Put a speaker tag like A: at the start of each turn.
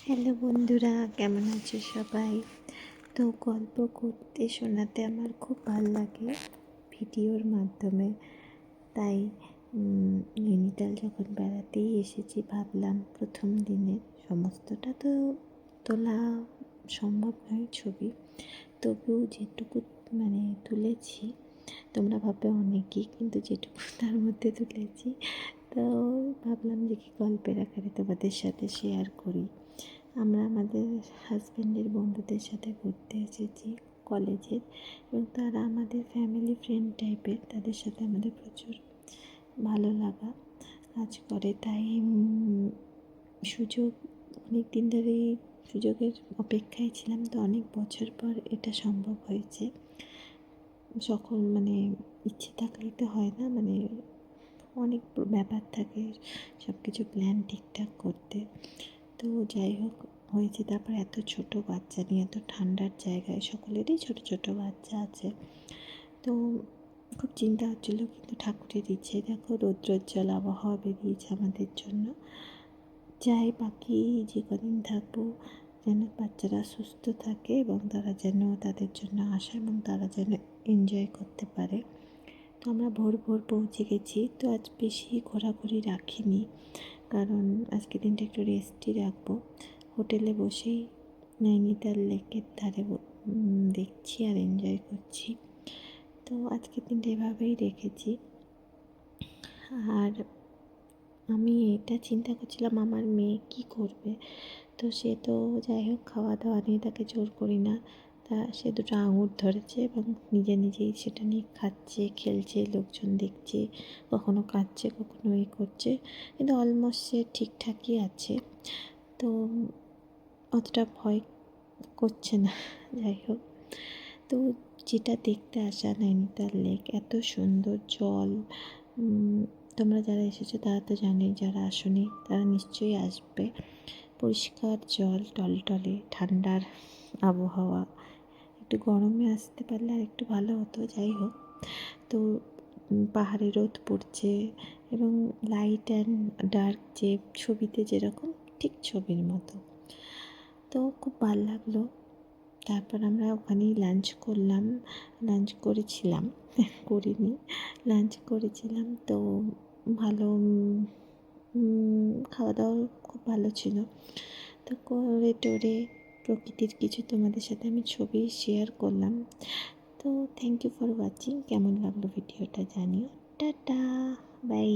A: Hello বন্ধুরা, কেমন আছো সবাই? তো গল্প করতে শোনাতে আমার খুব ভালো লাগে ভিডিওর মাধ্যমে। তাই নৈনিতাল যখন বেড়াতেই এসেছি, ভাবলাম প্রথম দিনে সমস্তটা তো তোলা সম্ভব নয় ছবি, তবুও যেটুকু তুলেছি, তোমরা ভাববে অনেকই, কিন্তু যেটুকু তার মধ্যে তুলেছি, তো ভাবলাম যে কি গল্পের আকারে তোমাদের সাথে শেয়ার করি। আমরা আমাদের হাজব্যান্ডের বন্ধুদের সাথে ঘুরতে এসেছি কলেজের, এবং তারা আমাদের ফ্যামিলি ফ্রেন্ড টাইপের। তাদের সাথে আমাদের প্রচুর ভালো লাগা কাজ করে। তাই সুযোগ অনেক দিন ধরেই সুযোগের অপেক্ষায় ছিলাম, তো অনেক বছর পর এটা সম্ভব হয়েছে। যখন ইচ্ছে থাকলে তো হয় না, অনেক ব্যাপার থাকে সব কিছু প্ল্যান ঠিকঠাক করতে। তো যাই হোক, হয়েছে। তারপর এত ছোট বাচ্চা নিয়ে, এত ঠান্ডার জায়গায়, সকলেরই ছোট ছোট বাচ্চা আছে, তো খুব চিন্তা হচ্ছিলো। কিন্তু ঠাকুরের ইচ্ছে, দেখো রৌদ্রোজ্জ্বল আবহাওয়া বেরিয়েছে আমাদের জন্য। চাই বাকি যে কদিন থাকবো যেন বাচ্চারা সুস্থ থাকে, এবং তারা যেন তাদের জন্য আসে, এবং তারা যেন এনজয় করতে পারে। তো আমরা ভোর ভোর পৌঁছে গেছি। তো আজ বেশি ঘোরাঘুরি রাখিনি, কারণ আজকে দিনটা একটু রেস্টই রাখবো। হোটেলে বসেই নৈনিতাল লেকের ধারে দেখছি আর এনজয় করছি। তো আজকের দিনটা এভাবেই রেখেছি। আর আমি এটা চিন্তা করছিলাম, আমার মেয়ে কী করবে। তো সে তো যাই হোক, খাওয়া দাওয়া নিয়ে তাকে জোর করি না। তা সে দুটো আঙুর ধরেছে এবং নিজে নিজেই সেটা নিয়ে খাচ্ছে, খেলছে, লোকজন দেখছে, কখনো কাঁদছে, কখনো করছে, কিন্তু অলমোস্ট সে ঠিকঠাকই আছে। তো অতটা ভয় করছে না। যাই হোক, তো যেটা দেখতে আসা নৈনিতাল লেক, এত সুন্দর জল। তোমরা যারা এসেছো তারা তো জানোই, যারা আসোনি তারা নিশ্চয়ই আসবে। পরিষ্কার জল, টলটলে, ঠান্ডার আবহাওয়া। একটু গরমে আসতে পারলে আর একটু ভালো হতো। যাই হোক, তো পাহাড়ে রোদ পড়ছে, এবং লাইট অ্যান্ড ডার্ক যে ছবিতে যেরকম, ঠিক ছবির মতো। তো খুব ভালো লাগলো। তারপর আমরা ওখানেই লাঞ্চ করেছিলাম। তো ভালো খাওয়া দাওয়া খুব ভালো ছিল। তো করে টোরে প্রকৃতির কিছু তোমাদের সাথে আমি ছবি শেয়ার করলাম। তো থ্যাংক ইউ ফর ওয়াচিং। কেমন লাগলো ভিডিওটা জানিও। Tata, by.